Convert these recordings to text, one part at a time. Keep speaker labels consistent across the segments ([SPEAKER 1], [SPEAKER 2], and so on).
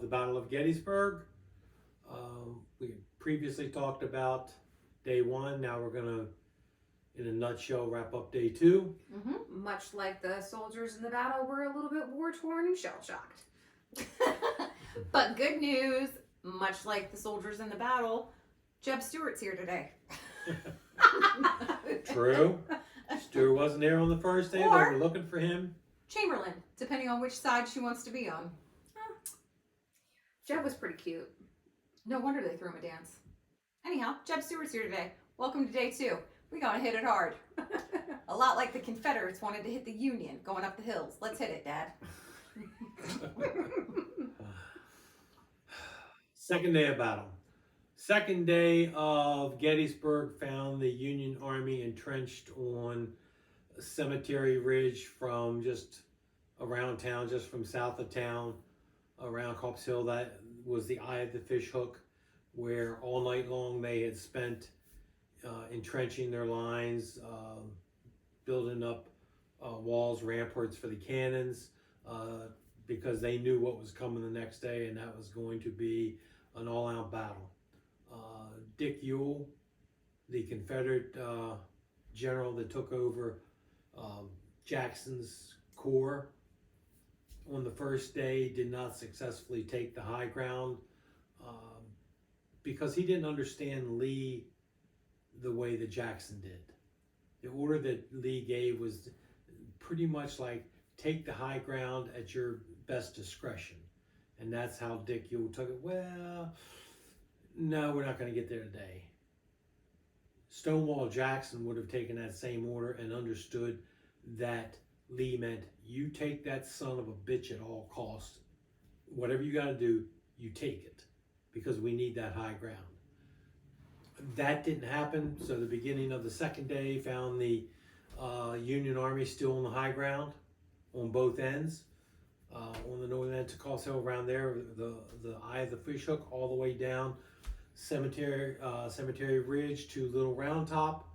[SPEAKER 1] the Battle of Gettysburg. We previously talked about day one. Now we're going to, in a nutshell, wrap up day two.
[SPEAKER 2] Mm-hmm. Much like the soldiers in the battle were a little bit war-torn and shell-shocked. But good news, much like the soldiers in the battle, Jeb Stuart's here today.
[SPEAKER 1] True. Stuart wasn't there on the first day.
[SPEAKER 2] Or-
[SPEAKER 1] They were looking for him.
[SPEAKER 2] Chamberlain, depending on which side she wants to be on. Jeb was pretty cute. No wonder they threw him a dance. Anyhow, Jeb Stuart's here today. Welcome to day two. We gotta hit it hard. A lot like the Confederates wanted to hit the Union going up the hills. Let's hit it, Dad.
[SPEAKER 1] Second day of battle. Second day of Gettysburg found the Union Army entrenched on Cemetery Ridge from just around town, just from south of town, around Copp's Hill. That was the eye of the fish hook, where all night long they had spent entrenching their lines, building up walls, ramparts for the cannons, because they knew what was coming the next day, and that was going to be an all-out battle. Dick Ewell, the Confederate general that took over Jackson's corps on the first day, did not successfully take the high ground because he didn't understand Lee the way that Jackson did. The order that Lee gave was pretty much like, take the high ground at your best discretion. And that's how Dick Ewell took it. Well, no, we're not going to get there today. Stonewall Jackson would have taken that same order and understood that Lee meant, you take that son of a bitch at all costs. Whatever you got to do, you take it, because we need that high ground. That didn't happen, so the beginning of the second day found the Union Army still on the high ground on both ends. On the northern end to Copp's Hill, around there, the eye of the fish hook, all the way down Cemetery Ridge to Little Round Top,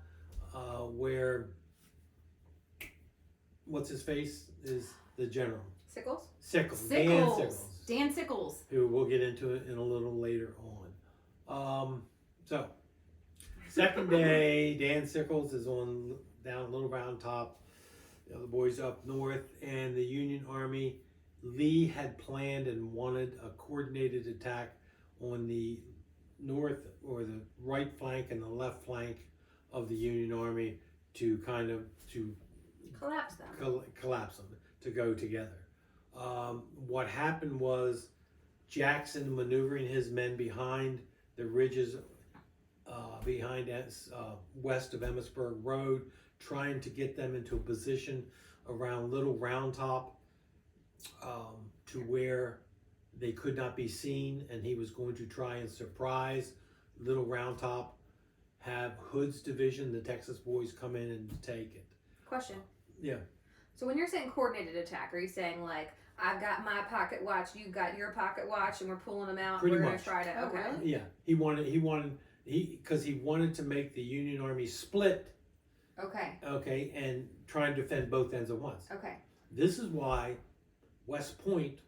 [SPEAKER 1] where what's his face is the general.
[SPEAKER 2] Sickles?
[SPEAKER 1] Sickles.
[SPEAKER 2] Dan Sickles.
[SPEAKER 1] Who we'll get into it in a little later on. So, second day, Dan Sickles is on down Little Round Top. The other boys up north, and the Union Army. Lee had planned and wanted a coordinated attack on the north or the right flank and the left flank of the Union Army to kind of
[SPEAKER 2] Collapse them.
[SPEAKER 1] collapse them, to go together. What happened was Jackson maneuvering his men behind the ridges west of Emmitsburg Road, trying to get them into a position around Little Round Top, to where they could not be seen, and he was going to try and surprise Little Round Top, have Hood's division, the Texas boys, come in and take it.
[SPEAKER 2] Question.
[SPEAKER 1] Yeah.
[SPEAKER 2] So when you're saying coordinated attack, are you saying like, I've got my pocket watch, you've got your pocket watch, and we're pulling them out?
[SPEAKER 1] Pretty
[SPEAKER 2] we're
[SPEAKER 1] much.
[SPEAKER 2] Gonna try to. Okay.
[SPEAKER 1] Yeah. He wanted to make the Union Army split.
[SPEAKER 2] Okay.
[SPEAKER 1] Okay, and try and defend both ends at once.
[SPEAKER 2] Okay.
[SPEAKER 1] This is why West Point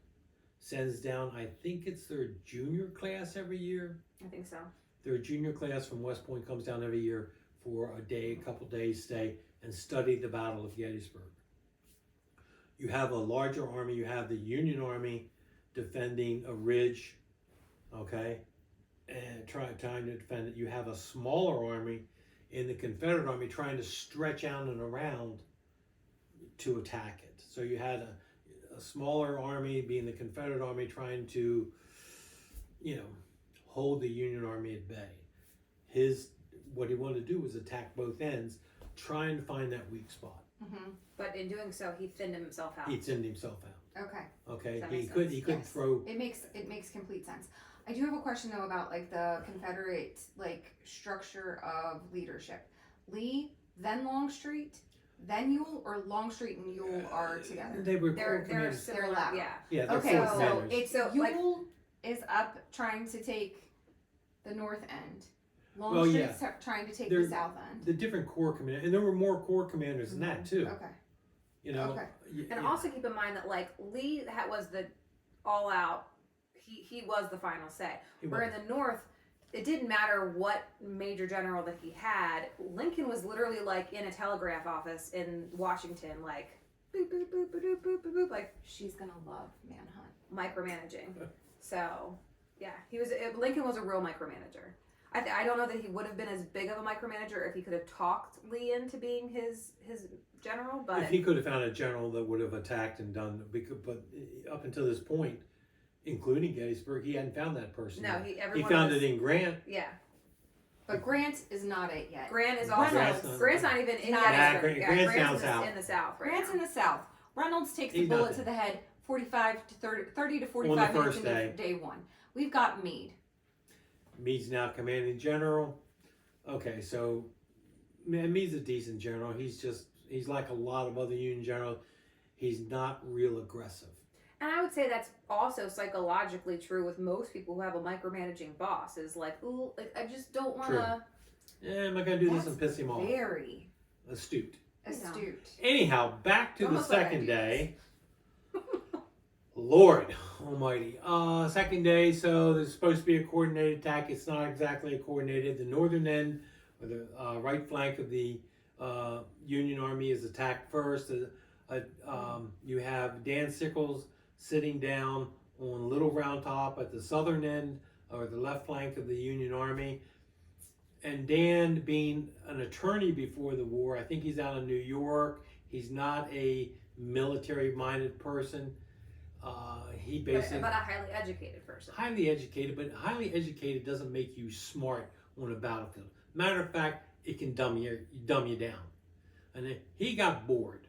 [SPEAKER 1] sends down, I think it's their junior class every year.
[SPEAKER 2] I think so.
[SPEAKER 1] Their junior class from West Point comes down every year for a day, a couple days stay, and study the Battle of Gettysburg. You have a larger army. You have the Union Army defending a ridge, okay, and trying to defend it. You have a smaller army in the Confederate Army trying to stretch out and around to attack it. So you had a smaller army, being the Confederate Army, trying to, hold the Union Army at bay. What he wanted to do was attack both ends, trying to find that weak spot.
[SPEAKER 2] Mm-hmm. But in doing so, he thinned himself out.
[SPEAKER 1] He thinned himself out.
[SPEAKER 2] Okay.
[SPEAKER 1] Okay.
[SPEAKER 2] That
[SPEAKER 1] He
[SPEAKER 2] makes
[SPEAKER 1] couldn't.
[SPEAKER 2] sense.
[SPEAKER 1] He couldn't
[SPEAKER 2] Yes.
[SPEAKER 1] throw.
[SPEAKER 2] It makes complete sense. I do have a question though about like the Confederate structure of leadership. Lee, then Longstreet, then Ewell, or Longstreet and Ewell are together.
[SPEAKER 1] They were corps
[SPEAKER 2] They're
[SPEAKER 1] commanders.
[SPEAKER 2] similar. Loud. Yeah.
[SPEAKER 1] Yeah. They're
[SPEAKER 2] Okay,
[SPEAKER 1] corps
[SPEAKER 2] so
[SPEAKER 1] commanders.
[SPEAKER 2] it's so
[SPEAKER 3] Ewell is up trying to take the north end.
[SPEAKER 1] Well, yeah.
[SPEAKER 3] Longstreet's trying to take
[SPEAKER 1] They're-
[SPEAKER 3] the south end.
[SPEAKER 1] the different corps commanders, and there were more corps commanders than that too.
[SPEAKER 3] Okay.
[SPEAKER 1] You know.
[SPEAKER 3] Okay.
[SPEAKER 2] And also keep in mind that like Lee was the all-out
[SPEAKER 4] he was the final say.
[SPEAKER 1] He
[SPEAKER 4] Where
[SPEAKER 1] was.
[SPEAKER 4] in the North, it didn't matter what major general that he had. Lincoln was literally like in a telegraph office in Washington, like boop boop boop boop boop boop boop, like
[SPEAKER 2] She's gonna love Manhunt.
[SPEAKER 4] micromanaging. So yeah, Lincoln was a real micromanager. I don't know that he would have been as big of a micromanager if he could have talked Lee into being his general, but
[SPEAKER 1] If he could have found a general that would have attacked and done, but up until this point, including Gettysburg, he hadn't found that person.
[SPEAKER 4] no,
[SPEAKER 1] yet.
[SPEAKER 4] everyone
[SPEAKER 1] He found
[SPEAKER 4] was,
[SPEAKER 1] it in Grant.
[SPEAKER 4] yeah.
[SPEAKER 2] But Grant is not it yet.
[SPEAKER 4] Grant is also
[SPEAKER 1] Grant's
[SPEAKER 4] Grant's
[SPEAKER 1] not-
[SPEAKER 4] not even in
[SPEAKER 2] Not-
[SPEAKER 4] Gettysburg.
[SPEAKER 1] Yeah, Grant's down
[SPEAKER 4] in the,
[SPEAKER 1] south.
[SPEAKER 4] in the south right
[SPEAKER 2] Grant's
[SPEAKER 4] now.
[SPEAKER 2] in the South. Reynolds takes the
[SPEAKER 1] He's
[SPEAKER 2] bullet
[SPEAKER 1] nothing.
[SPEAKER 2] to the head 45 to 30 to
[SPEAKER 1] On
[SPEAKER 2] 45
[SPEAKER 1] the
[SPEAKER 2] minutes
[SPEAKER 1] first
[SPEAKER 2] into day one. We've got Meade.
[SPEAKER 1] Meade's now commanding general. Okay, so Meade's a decent general. He's like a lot of other Union generals. He's not real aggressive.
[SPEAKER 4] And I would say that's also psychologically true with most people who have a micromanaging boss. Is like, ooh, like, I just don't want to.
[SPEAKER 1] Yeah, am I gonna do this and piss him off?
[SPEAKER 2] Very
[SPEAKER 1] Astute.
[SPEAKER 2] astute.
[SPEAKER 1] Anyhow, back to the
[SPEAKER 2] Almost like
[SPEAKER 1] second
[SPEAKER 2] ideas.
[SPEAKER 1] day. Lord Almighty. Second day, so there's supposed to be a coordinated attack. It's not exactly coordinated. The northern end, or the right flank of the Union Army is attacked first. You have Dan Sickles sitting down on Little Round Top at the southern end, or the left flank of the Union Army. And Dan, being an attorney before the war, I think he's out of New York. He's not a military-minded person. He basically
[SPEAKER 4] But a highly educated person.
[SPEAKER 1] highly educated, but highly educated doesn't make you smart on a battlefield. Matter of fact, it can dumb you down. And then he got bored.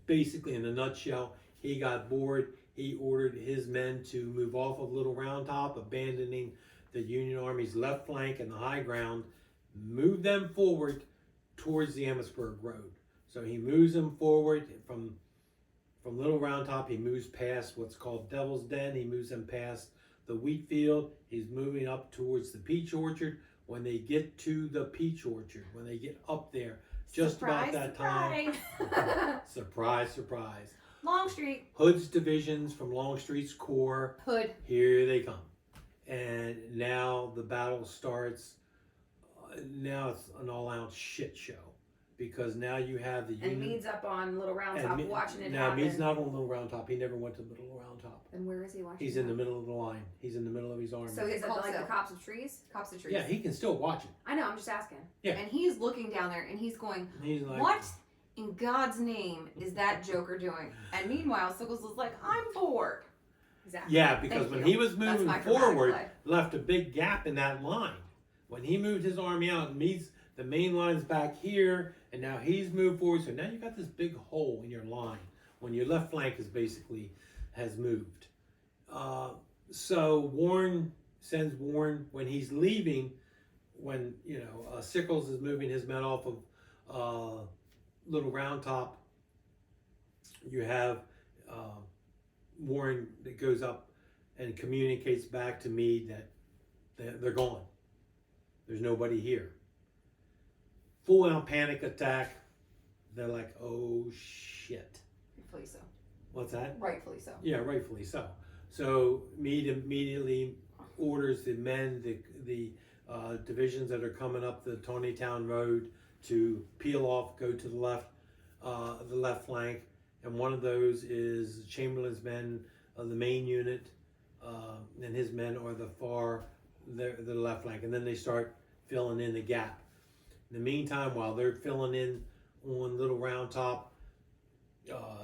[SPEAKER 1] Basically, in a nutshell, he got bored. He ordered his men to move off of Little Round Top, abandoning the Union Army's left flank and the high ground, move them forward towards the Emmitsburg Road. So he moves them forward from Little Round Top. He moves past what's called Devil's Den. He moves them past the wheat field. He's moving up towards the peach orchard. When they get to the peach orchard, when they get up there, just
[SPEAKER 4] Surprise,
[SPEAKER 1] about that time,
[SPEAKER 4] surprise.
[SPEAKER 1] surprise, surprise.
[SPEAKER 2] Longstreet.
[SPEAKER 1] Hood's divisions from Longstreet's corps,
[SPEAKER 2] Hood.
[SPEAKER 1] here they come. And now the battle starts. Now it's an all-out shit show. Because now you have the
[SPEAKER 4] And
[SPEAKER 1] Union.
[SPEAKER 4] Meade's up on Little Round
[SPEAKER 1] and
[SPEAKER 4] Top
[SPEAKER 1] Me-
[SPEAKER 4] watching it
[SPEAKER 1] no,
[SPEAKER 4] happen.
[SPEAKER 1] Meade's not on Little Round Top. He never went to Little Round Top.
[SPEAKER 4] And where is he watching?
[SPEAKER 1] He's in the middle of the line. He's in the middle of his army.
[SPEAKER 4] So he's at like the
[SPEAKER 2] Keilholtz.
[SPEAKER 4] copse of trees.
[SPEAKER 2] Cops of trees.
[SPEAKER 1] yeah, he can still watch it.
[SPEAKER 4] I know. I'm just asking.
[SPEAKER 1] Yeah.
[SPEAKER 2] And he's looking down there and he's going,
[SPEAKER 1] He's like,
[SPEAKER 2] what in God's name is that Joker doing? And meanwhile, Sickles is like, I'm bored.
[SPEAKER 4] Exactly.
[SPEAKER 1] Yeah, because
[SPEAKER 2] Thank
[SPEAKER 1] when
[SPEAKER 2] you.
[SPEAKER 1] he was
[SPEAKER 2] That's
[SPEAKER 1] moving
[SPEAKER 2] my dramatic
[SPEAKER 1] forward,
[SPEAKER 2] play.
[SPEAKER 1] left a big gap in that line. When he moved his army out, and Meade's the main line's back here, and now he's moved forward. So now you got this big hole in your line when your left flank is basically has moved. So Warren sends Warren when he's leaving. When Sickles is moving his men off of Little Round Top, you have Warren that goes up and communicates back to Meade that they're gone. There's nobody here. Full out panic attack. They're like, oh shit.
[SPEAKER 2] Rightfully so.
[SPEAKER 1] What's that?
[SPEAKER 2] Rightfully so.
[SPEAKER 1] Yeah, rightfully so. So Meade immediately orders the men, the divisions that are coming up the Tawnytown Road to peel off, go to the left flank, and one of those is Chamberlain's men of the main unit, and his men are the left flank, and then they start filling in the gap. In the meantime, while they're filling in on Little Round Top,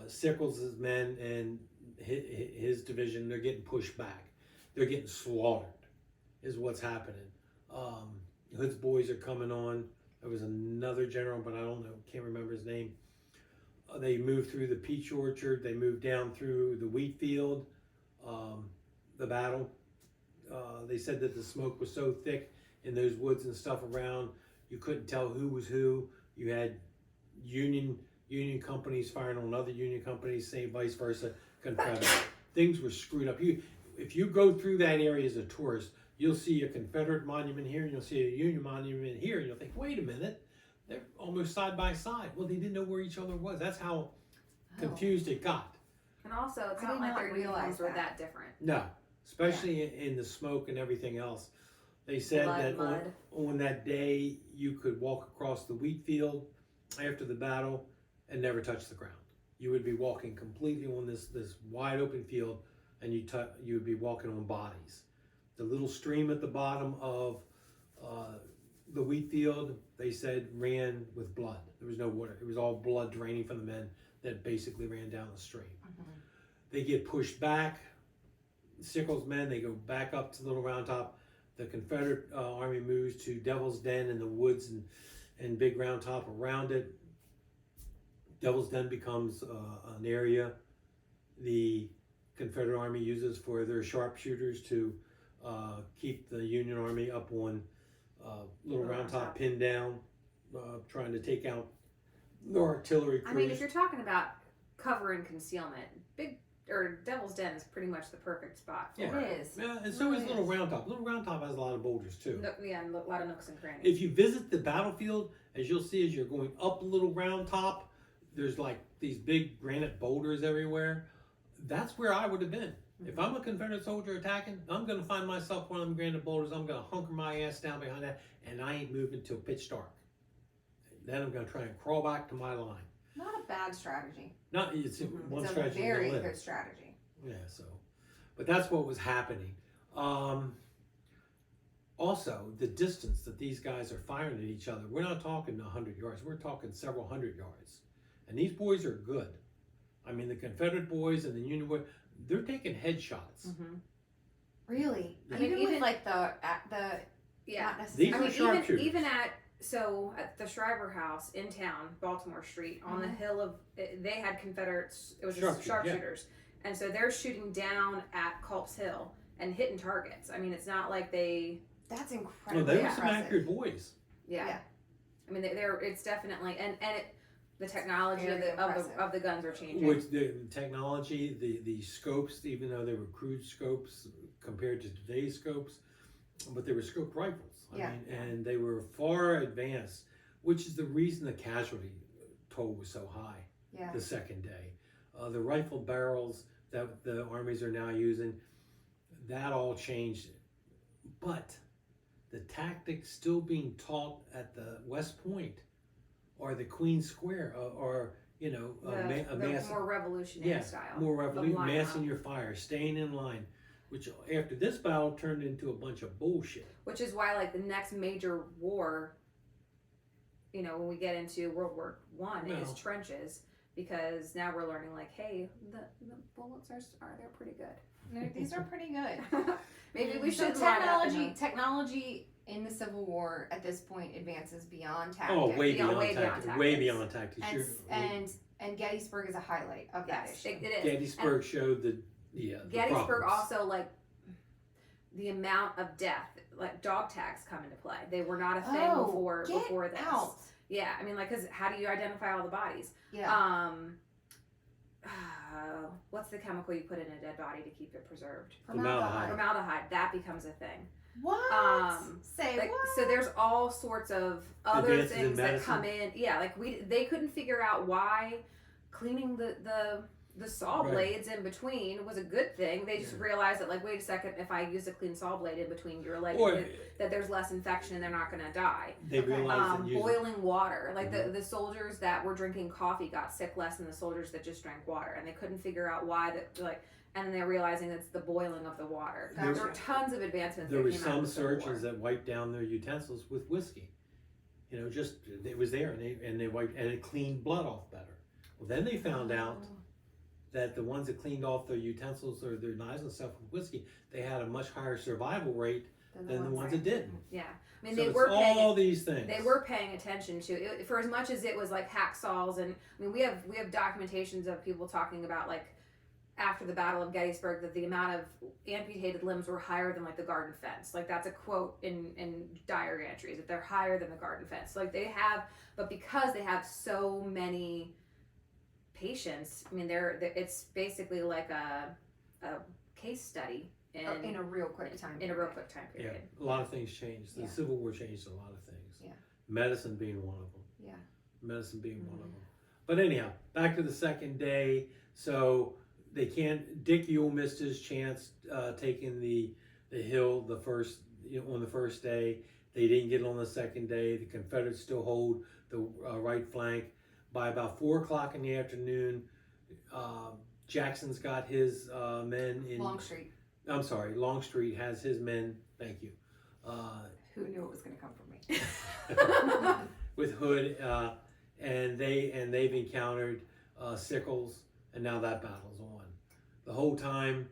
[SPEAKER 1] Sickles' men and his division, they're getting pushed back. They're getting slaughtered, is what's happening. Hood's boys are coming on. There was another general, but I don't know, can't remember his name. They moved through the peach orchard. They moved down through the wheat field. The battle. They said that the smoke was so thick in those woods and stuff around, you couldn't tell who was who. You had Union companies firing on other Union companies, same vice versa, Confederate. Things were screwed up. If you go through that area as a tourist, you'll see a Confederate monument here, and you'll see a Union monument here, and you'll think, wait a minute, they're almost side by side. Well, they didn't know where each other was. That's how confused it got.
[SPEAKER 4] And also, it's
[SPEAKER 2] I
[SPEAKER 4] not
[SPEAKER 2] did
[SPEAKER 4] like
[SPEAKER 2] not
[SPEAKER 4] their
[SPEAKER 2] realize
[SPEAKER 4] uniforms were
[SPEAKER 2] that.
[SPEAKER 4] that different.
[SPEAKER 1] No. especially in the smoke and everything else. They said
[SPEAKER 4] Blood,
[SPEAKER 1] that
[SPEAKER 4] mud.
[SPEAKER 1] on that day you could walk across the wheat field after the battle and never touch the ground. You would be walking completely on this wide open field, and you would be walking on bodies. The little stream at the bottom of the wheat field, they said, ran with blood. There was no water. It was all blood draining from the men that basically ran down the stream. They get pushed back. Sickles' men, they go back up to Little Round Top. The Confederate army moves to Devil's Den in the woods and Big Round Top around it. Devil's Den becomes an area the Confederate Army uses for their sharpshooters to keep the Union Army up on Little Round Top, pinned down, trying to take out the artillery crews.
[SPEAKER 4] I mean, if you're talking about cover and concealment, Devil's Den is pretty much the perfect spot for
[SPEAKER 1] Yeah.
[SPEAKER 4] it.
[SPEAKER 2] It is.
[SPEAKER 1] Yeah, and so
[SPEAKER 2] Really
[SPEAKER 1] is Little
[SPEAKER 2] is.
[SPEAKER 1] Round Top. Little Round Top has a lot of boulders too.
[SPEAKER 4] Yeah, and a lot of nooks and crannies.
[SPEAKER 1] If you visit the battlefield, as you'll see as you're going up Little Round Top, there's like these big granite boulders everywhere. That's where I would have been. If I'm a Confederate soldier attacking, I'm going to find myself one of them granite boulders. I'm going to hunker my ass down behind that, and I ain't moving till pitch dark. Then I'm going to try and crawl back to my line.
[SPEAKER 2] Not a bad strategy.
[SPEAKER 1] Not it's one
[SPEAKER 2] It's a
[SPEAKER 1] strategy to
[SPEAKER 2] very
[SPEAKER 1] live.
[SPEAKER 2] good strategy.
[SPEAKER 1] Yeah, so, but that's what was happening. Also, the distance that these guys are firing at each other, we're not talking 100 yards, we're talking several hundred yards. And these boys are good. I mean, the Confederate boys and the Union boys, they're taking headshots.
[SPEAKER 2] Really?
[SPEAKER 1] Yeah.
[SPEAKER 2] Even,
[SPEAKER 4] Even-
[SPEAKER 2] with like the
[SPEAKER 4] Yeah.
[SPEAKER 2] not
[SPEAKER 1] These
[SPEAKER 2] necessarily.
[SPEAKER 1] are
[SPEAKER 4] I mean,
[SPEAKER 1] sharpshooters.
[SPEAKER 4] even at the Shriver House in town, Baltimore Street, on the hill of, they had Confederates, it was just sharpshooters. And so they're shooting down at Culp's Hill and hitting targets. I mean, it's not like they,
[SPEAKER 2] That's
[SPEAKER 1] No,
[SPEAKER 2] incredible.
[SPEAKER 1] they were some accurate boys.
[SPEAKER 2] Yeah.
[SPEAKER 4] I mean, it's definitely, and the technology
[SPEAKER 2] Very
[SPEAKER 4] of
[SPEAKER 2] impressive.
[SPEAKER 4] the guns are changing.
[SPEAKER 1] Which the technology, the scopes, even though they were crude scopes compared to today's scopes, but they were scoped rifles. I
[SPEAKER 2] Yeah.
[SPEAKER 1] mean, and they were far advanced, which is the reason the casualty toll was so high
[SPEAKER 2] Yeah.
[SPEAKER 1] the second day. The rifle barrels that the armies are now using, that all changed. But the tactics still being taught at the West Point or the Queen Square or you know,
[SPEAKER 4] the
[SPEAKER 1] mass,
[SPEAKER 4] more revolutionary
[SPEAKER 1] yeah,
[SPEAKER 4] style.
[SPEAKER 1] more
[SPEAKER 4] of
[SPEAKER 1] revolution,
[SPEAKER 4] line
[SPEAKER 1] massing
[SPEAKER 4] up.
[SPEAKER 1] your fire, staying in line, which after this battle turned into a bunch of bullshit.
[SPEAKER 4] Which is why, like, the next major war, you know, when we get into World War I, is
[SPEAKER 1] Well.
[SPEAKER 4] trenches, because now we're learning, like, hey, the bullets they're pretty good.
[SPEAKER 2] These are pretty good.
[SPEAKER 4] Maybe we
[SPEAKER 2] So
[SPEAKER 4] should line up in
[SPEAKER 2] technology in the Civil War at this point advances beyond tactics.
[SPEAKER 1] Oh, way
[SPEAKER 4] Beyond-
[SPEAKER 1] beyond
[SPEAKER 4] way beyond
[SPEAKER 1] tactics.
[SPEAKER 4] tactics.
[SPEAKER 1] Way beyond tactics.
[SPEAKER 2] and,
[SPEAKER 1] Sure.
[SPEAKER 2] and Gettysburg is a highlight of that
[SPEAKER 4] Yes,
[SPEAKER 2] issue.
[SPEAKER 4] it is.
[SPEAKER 1] Gettysburg showed the
[SPEAKER 4] Gettysburg
[SPEAKER 1] problems.
[SPEAKER 4] also, like, the amount of death, like, dog tags come into play. They were not a thing before this.
[SPEAKER 2] Out.
[SPEAKER 4] Yeah, I mean, like, because how do you identify all the bodies?
[SPEAKER 2] Yeah.
[SPEAKER 4] What's the chemical you put in a dead body to keep it preserved?
[SPEAKER 1] Formaldehyde.
[SPEAKER 4] Formaldehyde. That becomes a thing.
[SPEAKER 2] What? Say
[SPEAKER 4] Like,
[SPEAKER 2] what?
[SPEAKER 4] so there's all sorts of other
[SPEAKER 1] Advances in
[SPEAKER 4] things that
[SPEAKER 1] medicine?
[SPEAKER 4] come in. Yeah, like they couldn't figure out why cleaning the saw
[SPEAKER 1] Right.
[SPEAKER 4] blades in between was a good thing. They just
[SPEAKER 1] Yeah.
[SPEAKER 4] realized that, like, wait a second, if I use a clean saw blade in between, you're like
[SPEAKER 1] Or
[SPEAKER 4] that there's less infection and they're not gonna die.
[SPEAKER 1] they realized that using
[SPEAKER 4] Boiling water, like
[SPEAKER 1] Mhm.
[SPEAKER 4] the soldiers that were drinking coffee got sick less than the soldiers that just drank water, and they couldn't figure out why. That, like, and then they're realizing it's the boiling of the water.
[SPEAKER 1] There-
[SPEAKER 4] There were tons of advancements.
[SPEAKER 1] there
[SPEAKER 4] that
[SPEAKER 1] were
[SPEAKER 4] came out
[SPEAKER 1] some
[SPEAKER 4] of the Civil War.
[SPEAKER 1] surgeons that wiped down their utensils with whiskey. You know, just it was there, and they wiped, and it cleaned blood off better. Well, then they found out that the ones that cleaned off their utensils or their knives and stuff with whiskey, they had a much higher survival rate than the ones that didn't.
[SPEAKER 4] Yeah, I mean
[SPEAKER 1] So
[SPEAKER 4] they
[SPEAKER 1] it's
[SPEAKER 4] were paying.
[SPEAKER 1] all these things.
[SPEAKER 4] They were paying attention to it for as much as it was like hacksaws, and I mean we have documentations of people talking about, like, after the Battle of Gettysburg, that the amount of amputated limbs were higher than, like, the garden fence. Like, that's a quote in diary entries, that they're higher than the garden fence. Like, they have, but because they have so many patients, I mean it's basically like a case study
[SPEAKER 2] in a real quick time.
[SPEAKER 4] in a real quick time
[SPEAKER 1] Yeah,
[SPEAKER 4] period.
[SPEAKER 1] a lot of things changed. The
[SPEAKER 2] Yeah.
[SPEAKER 1] Civil War changed a lot of things.
[SPEAKER 2] Yeah.
[SPEAKER 1] Medicine being one of them.
[SPEAKER 2] Yeah.
[SPEAKER 1] Medicine being one of them. But anyhow, back to the second day. So they can't. Dick Ewell missed his chance taking the hill on the first day. They didn't get it on the second day. The Confederates still hold the right flank. By about 4 o'clock in the afternoon, Jackson's got his men in
[SPEAKER 2] Longstreet.
[SPEAKER 1] I'm sorry, Longstreet has his men. Thank you.
[SPEAKER 2] Who knew it was going to come from me?
[SPEAKER 1] With Hood, and they've encountered Sickles, and now that battle's on. The whole time,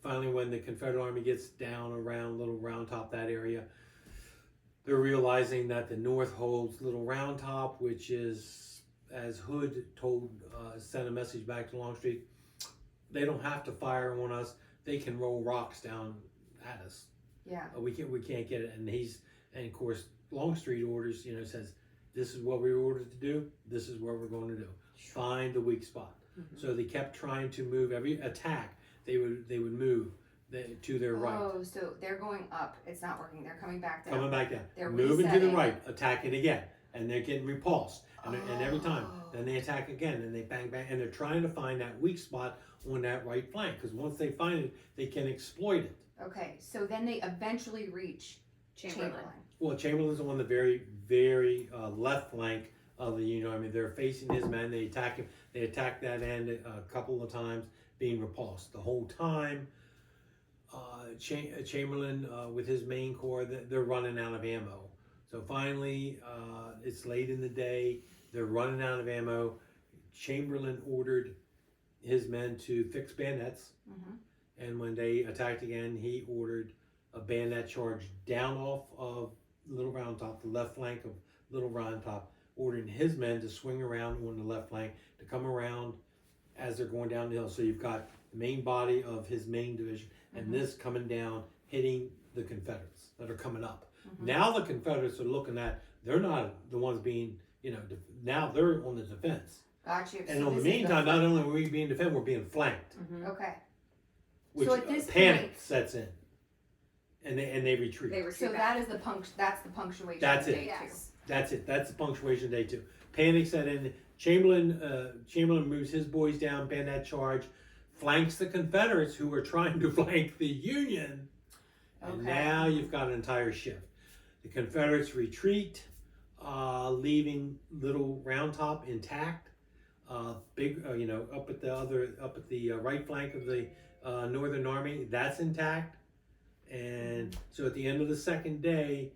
[SPEAKER 1] finally, when the Confederate Army gets down around Little Round Top, that area, they're realizing that the North holds Little Round Top, which is, as Hood sent a message back to Longstreet, they don't have to fire on us. They can roll rocks down at us.
[SPEAKER 2] Yeah.
[SPEAKER 1] We can't get it. And of course, Longstreet orders, says, this is what we were ordered to do. This is what we're going to do. Find the weak spot.
[SPEAKER 4] Mhm.
[SPEAKER 1] So they kept trying to move every attack. They would move to their right.
[SPEAKER 2] Oh, so they're going up. It's not working. They're coming back down.
[SPEAKER 1] Coming back down.
[SPEAKER 2] They're
[SPEAKER 1] moving to the
[SPEAKER 2] resetting.
[SPEAKER 1] right, attacking again. And they're getting repulsed. And every time,
[SPEAKER 2] Oh.
[SPEAKER 1] then they attack again, and they bang, bang. And they're trying to find that weak spot on that right flank. Because once they find it, they can exploit it.
[SPEAKER 2] Okay, so then they eventually reach
[SPEAKER 4] Chamberlain.
[SPEAKER 1] Well, Chamberlain's on the very, very left flank of the Union Army. They're facing his men. They attack him. They attack that end a couple of times, being repulsed. The whole time, Chamberlain with his main corps, they're running out of ammo. So finally, it's late in the day. They're running out of ammo. Chamberlain ordered his men to fix bayonets.
[SPEAKER 2] Mhm.
[SPEAKER 1] And when they attacked again, he ordered a bayonet charge down off of Little Round Top, the left flank of Little Round Top, ordering his men to swing around on the left flank to come around as they're going down the hill. So you've got the main body of his main division and this coming down, hitting the Confederates that are coming up. Now the Confederates are looking at, they're not the ones being, now they're on the defense.
[SPEAKER 2] Got you.
[SPEAKER 1] And
[SPEAKER 2] So
[SPEAKER 1] in the
[SPEAKER 2] this is
[SPEAKER 1] meantime, not only are we being defended, we're being flanked.
[SPEAKER 4] Mhm.
[SPEAKER 2] Okay.
[SPEAKER 1] Which
[SPEAKER 2] So at this
[SPEAKER 1] panic
[SPEAKER 2] point-
[SPEAKER 1] sets in. And they retreat.
[SPEAKER 4] They retreat
[SPEAKER 2] So
[SPEAKER 4] back.
[SPEAKER 2] that is that's the punctuation.
[SPEAKER 1] That's
[SPEAKER 2] of
[SPEAKER 1] it.
[SPEAKER 2] day
[SPEAKER 4] Yes.
[SPEAKER 1] That's it. That's the punctuation day 2. Panic set in. Chamberlain moves his boys down, bayonet charge, flanks the Confederates who are trying to flank the Union. And
[SPEAKER 2] Okay.
[SPEAKER 1] now you've got an entire shift. The Confederates retreat, leaving Little Round Top intact. Up at the right flank of the Northern Army, that's intact. And so at the end of the second day,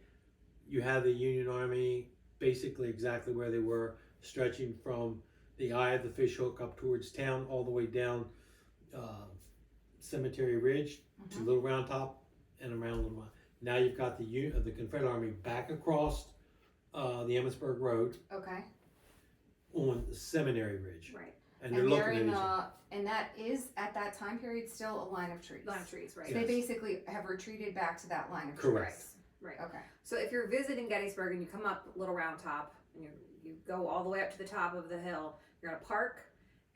[SPEAKER 1] you have the Union Army basically exactly where they were, stretching from the eye of the fishhook up towards town, all the way down Cemetery Ridge to Little Round Top and around Little Round. Now you've got the Confederate Army back across the Emmitsburg Road
[SPEAKER 2] Okay.
[SPEAKER 1] on the Seminary Ridge.
[SPEAKER 4] Right.
[SPEAKER 1] And they're
[SPEAKER 2] And they're
[SPEAKER 1] looking at
[SPEAKER 2] in
[SPEAKER 1] each other.
[SPEAKER 2] and that is at that time period still a line of trees.
[SPEAKER 4] Line of trees, right.
[SPEAKER 2] So they basically have retreated back to that line of
[SPEAKER 1] Correct.
[SPEAKER 2] trees.
[SPEAKER 4] Right.
[SPEAKER 2] Okay.
[SPEAKER 4] So if you're visiting Gettysburg and you come up Little Round Top and you go all the way up to the top of the hill, you're gonna park,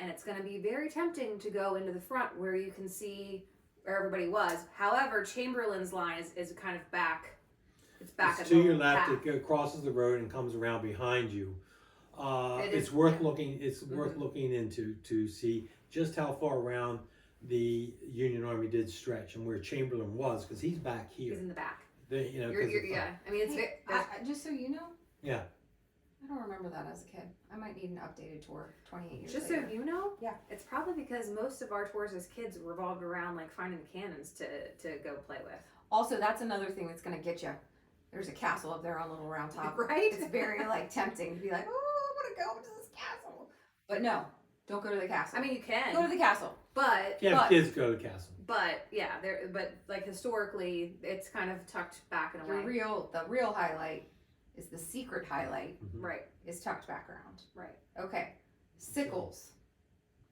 [SPEAKER 4] and it's gonna be very tempting to go into the front where you can see where everybody was. However, Chamberlain's line is kind of back. It's back
[SPEAKER 1] It's
[SPEAKER 4] at
[SPEAKER 1] to
[SPEAKER 4] the
[SPEAKER 1] your left.
[SPEAKER 4] back.
[SPEAKER 1] It crosses the road and comes around behind you.
[SPEAKER 4] It
[SPEAKER 1] It's
[SPEAKER 4] is-
[SPEAKER 1] worth
[SPEAKER 4] yeah.
[SPEAKER 1] looking. It's worth looking into to see just how far around the Union Army did stretch and where Chamberlain was, because he's back here.
[SPEAKER 4] He's in the back.
[SPEAKER 1] They, 'cause of
[SPEAKER 4] Yeah. I mean, it's
[SPEAKER 2] Hey, just so you know.
[SPEAKER 1] Yeah.
[SPEAKER 2] I don't remember that as a kid. I might need an updated tour 28 years
[SPEAKER 4] just
[SPEAKER 2] later.
[SPEAKER 4] so you know.
[SPEAKER 2] Yeah.
[SPEAKER 4] It's probably because most of our tours as kids revolved around like finding the cannons to go play with.
[SPEAKER 2] Also, that's another thing that's going to get you. There's a castle up there on Little Round Top.
[SPEAKER 4] Right?
[SPEAKER 2] It's very tempting to be like, oh, I want to go to this castle. But no, don't go to the castle.
[SPEAKER 4] I mean, you can,
[SPEAKER 2] go to the castle.
[SPEAKER 4] but
[SPEAKER 1] If you have
[SPEAKER 2] But-
[SPEAKER 1] kids, go to the castle.
[SPEAKER 4] yeah, but like historically, it's kind of tucked back and
[SPEAKER 2] The
[SPEAKER 4] away.
[SPEAKER 2] real highlight is the secret highlight
[SPEAKER 4] Right,
[SPEAKER 2] is tucked back around.
[SPEAKER 4] right.
[SPEAKER 2] Okay, Sickles,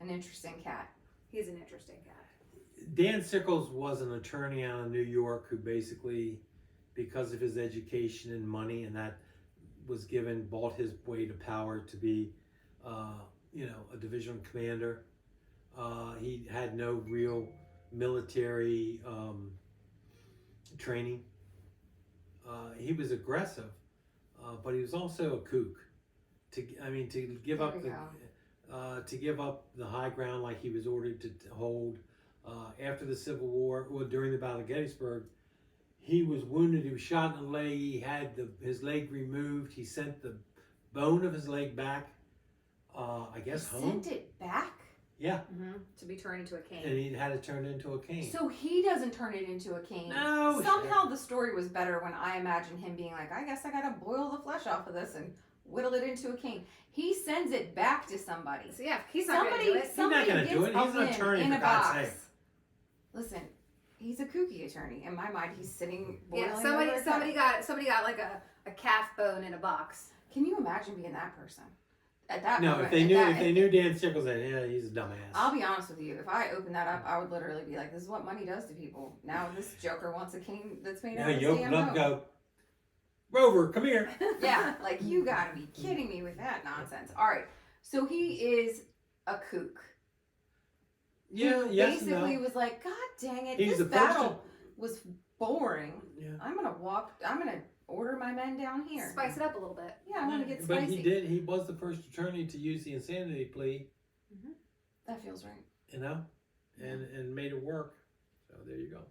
[SPEAKER 2] an interesting cat.
[SPEAKER 4] He's an interesting cat.
[SPEAKER 1] Dan Sickles was an attorney out of New York who basically, because of his education and money, and that was bought his way to power to be, a division commander. He had no real military training. He was aggressive, but he was also a kook. To give
[SPEAKER 2] There
[SPEAKER 1] up
[SPEAKER 2] we
[SPEAKER 1] the
[SPEAKER 2] go.
[SPEAKER 1] to give up the high ground like he was ordered to hold. After the Civil War, well, during the Battle of Gettysburg, he was wounded. He was shot in the leg. He had his leg removed. He sent the bone of his leg back, I guess,
[SPEAKER 2] He
[SPEAKER 1] home.
[SPEAKER 2] sent it back?
[SPEAKER 1] Yeah,
[SPEAKER 4] To be turned into a cane.
[SPEAKER 1] and he had it turned into a cane.
[SPEAKER 2] So he doesn't turn it into a cane.
[SPEAKER 1] No,
[SPEAKER 2] Somehow the story was better when I imagined him being like, I guess I gotta boil the flesh off of this and whittle it into a cane. He sends it back to somebody.
[SPEAKER 4] So yeah, he's not gonna do it.
[SPEAKER 2] Somebody
[SPEAKER 1] gonna
[SPEAKER 2] gets
[SPEAKER 1] do it.
[SPEAKER 2] a
[SPEAKER 1] He's an
[SPEAKER 2] win
[SPEAKER 1] attorney,
[SPEAKER 2] in
[SPEAKER 1] for
[SPEAKER 2] a
[SPEAKER 1] God's
[SPEAKER 2] box.
[SPEAKER 1] sake.
[SPEAKER 2] Listen, he's a kooky attorney. In my mind, he's sitting boiling
[SPEAKER 4] Yeah,
[SPEAKER 2] over a
[SPEAKER 4] somebody
[SPEAKER 2] cat.
[SPEAKER 4] got like a calf bone in a box.
[SPEAKER 2] Can you imagine being that person? At that
[SPEAKER 1] No,
[SPEAKER 2] moment,
[SPEAKER 1] if they
[SPEAKER 2] at
[SPEAKER 1] knew
[SPEAKER 2] that-
[SPEAKER 1] if they knew Dan Sickles, then yeah, he's a dumbass.
[SPEAKER 2] I'll be honest with you. If I opened that up, I would literally be like, "This is what money does to people." Now this joker wants a cane that's made
[SPEAKER 1] Yeah,
[SPEAKER 2] out of
[SPEAKER 1] you
[SPEAKER 2] his
[SPEAKER 1] open
[SPEAKER 2] damn
[SPEAKER 1] up, and
[SPEAKER 2] rope.
[SPEAKER 1] go, Rover, come here.
[SPEAKER 2] Yeah, like you gotta be kidding me with that nonsense. All right, so he is a kook.
[SPEAKER 1] Yeah,
[SPEAKER 2] He
[SPEAKER 1] yes, and
[SPEAKER 2] basically
[SPEAKER 1] no.
[SPEAKER 2] was like, God dang it,
[SPEAKER 1] He's
[SPEAKER 2] this
[SPEAKER 1] the first.
[SPEAKER 2] battle was boring.
[SPEAKER 1] Yeah,
[SPEAKER 2] I'm gonna order my men down here.
[SPEAKER 4] Spice it up a little bit.
[SPEAKER 2] Yeah, I want to get
[SPEAKER 1] but
[SPEAKER 2] spicy.
[SPEAKER 1] he did. He was the first attorney to use the insanity plea,
[SPEAKER 2] That feels right.
[SPEAKER 1] you know, and made it work. So there you go.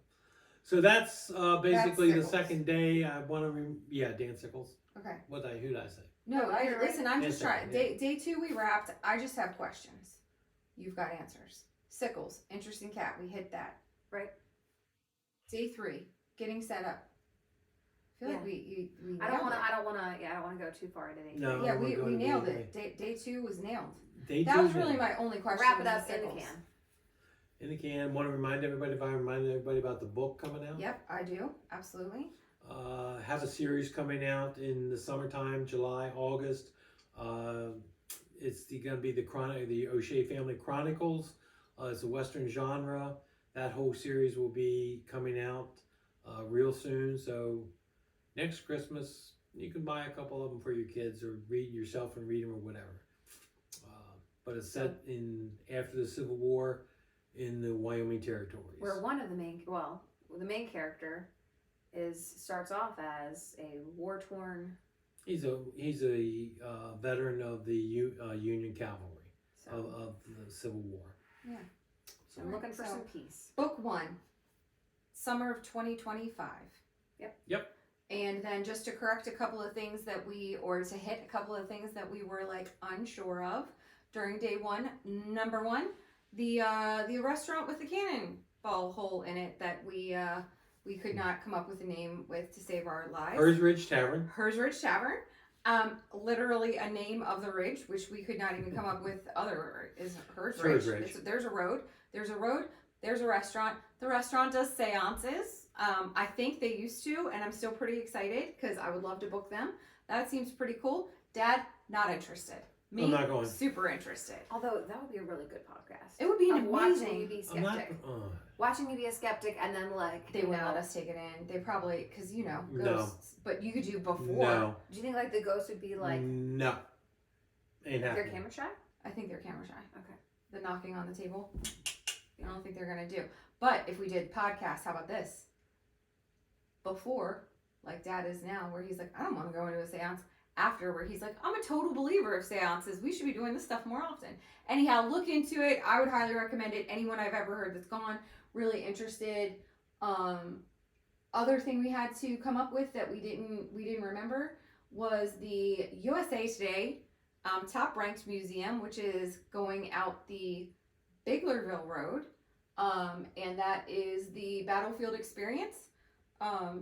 [SPEAKER 1] So that's basically the
[SPEAKER 2] Sickles.
[SPEAKER 1] second day. I want to Dan Sickles.
[SPEAKER 2] Okay.
[SPEAKER 1] Who did I say?
[SPEAKER 2] No,
[SPEAKER 4] you're right.
[SPEAKER 2] listen, I'm just
[SPEAKER 1] Yes,
[SPEAKER 2] trying.
[SPEAKER 1] yeah.
[SPEAKER 2] Day 2 we wrapped. I just have questions. You've got answers. Sickles, interesting cat. We hit that.
[SPEAKER 4] Right.
[SPEAKER 2] Day 3, getting set up. I feel like we
[SPEAKER 4] I don't
[SPEAKER 2] nailed
[SPEAKER 4] want to go too far into it.
[SPEAKER 1] No.
[SPEAKER 2] it. Yeah,
[SPEAKER 1] we're
[SPEAKER 2] we
[SPEAKER 1] going to
[SPEAKER 2] nailed
[SPEAKER 1] day
[SPEAKER 2] it. Day 2 was nailed.
[SPEAKER 1] Day
[SPEAKER 2] That
[SPEAKER 1] two,
[SPEAKER 2] was really my only question.
[SPEAKER 4] Wrap it
[SPEAKER 2] was
[SPEAKER 4] up
[SPEAKER 2] the
[SPEAKER 4] in the
[SPEAKER 2] Sickles.
[SPEAKER 4] can.
[SPEAKER 1] In the can. Want to remind everybody about the book coming out.
[SPEAKER 2] Yep, I do. Absolutely.
[SPEAKER 1] Have a series coming out in the summertime, July, August. It's going to be the O'Shea Family Chronicles. It's a Western genre. That whole series will be coming out real soon. So next Christmas, you can buy a couple of them for your kids or read yourself and read them or whatever. But it's set after the Civil War in the Wyoming territories.
[SPEAKER 4] Where one of the main character starts off as a war-torn.
[SPEAKER 1] He's a veteran of the Union Cavalry
[SPEAKER 4] So
[SPEAKER 1] of the Civil War.
[SPEAKER 2] Yeah.
[SPEAKER 4] I'm looking for
[SPEAKER 2] So-
[SPEAKER 4] some peace.
[SPEAKER 2] Book 1, summer of 2025.
[SPEAKER 1] Yep.
[SPEAKER 2] And then just to correct a couple of things to hit a couple of things that we were like unsure of during day 1. Number 1, the restaurant with the cannonball hole in it that we could not come up with a name with to save our lives.
[SPEAKER 1] Hers Ridge Tavern.
[SPEAKER 2] Hers Ridge Tavern. Literally a name of the ridge, which we could not even come up with. Is Hers Ridge.
[SPEAKER 1] Hers Ridge.
[SPEAKER 2] There's a road. There's a restaurant. The restaurant does seances. I think they used to, and I'm still pretty excited because I would love to book them. That seems pretty cool. Dad, not interested. Me,
[SPEAKER 1] I'm not going.
[SPEAKER 2] super interested.
[SPEAKER 4] Although that would be a really good podcast.
[SPEAKER 2] It would be
[SPEAKER 4] Of watching you
[SPEAKER 2] amazing.
[SPEAKER 4] be
[SPEAKER 1] I'm not.
[SPEAKER 4] skeptic. Watching you be a skeptic, and then
[SPEAKER 2] They wouldn't let us take it in. They probably, because
[SPEAKER 1] No.
[SPEAKER 2] ghosts. But you could do before.
[SPEAKER 1] No.
[SPEAKER 4] Do you think like the ghost would be like
[SPEAKER 1] No. Ain't
[SPEAKER 4] they're
[SPEAKER 1] happening.
[SPEAKER 4] camera shy?
[SPEAKER 2] I think they're camera shy.
[SPEAKER 4] Okay.
[SPEAKER 2] The knocking on the table. I don't think they're gonna do. But if we did podcasts, how about this? Before, like Dad is now, where he's like, I don't want to go into a seance. After, where he's like, I'm a total believer of seances. We should be doing this stuff more often. Anyhow, look into it. I would highly recommend it. Anyone I've ever heard that's gone, really interested. Other thing we had to come up with that we didn't remember was the USA Today Top Ranked Museum, which is going out the Biglerville Road, and that is the Battlefield Experience.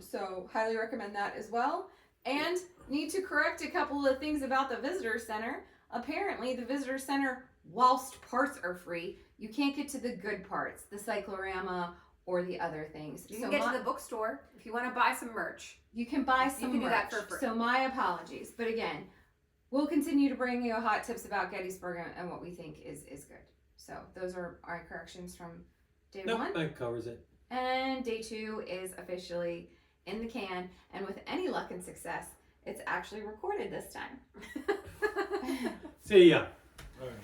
[SPEAKER 2] So highly recommend that as well. And need to correct a couple of things about the visitor center. Apparently, the visitor center, whilst parts are free, you can't get to the good parts, the cyclorama or the other things.
[SPEAKER 4] You can get to the bookstore if you want to buy some merch.
[SPEAKER 2] You can buy some
[SPEAKER 4] You can do that
[SPEAKER 2] merch.
[SPEAKER 4] for free.
[SPEAKER 2] So my apologies. But again, we'll continue to bring you hot tips about Gettysburg and what we think is good. So those are our corrections from day
[SPEAKER 1] Nope,
[SPEAKER 2] 1.
[SPEAKER 1] that covers it.
[SPEAKER 2] And day 2 is officially in the can. And with any luck and success, it's actually recorded this time.
[SPEAKER 1] See ya. All right.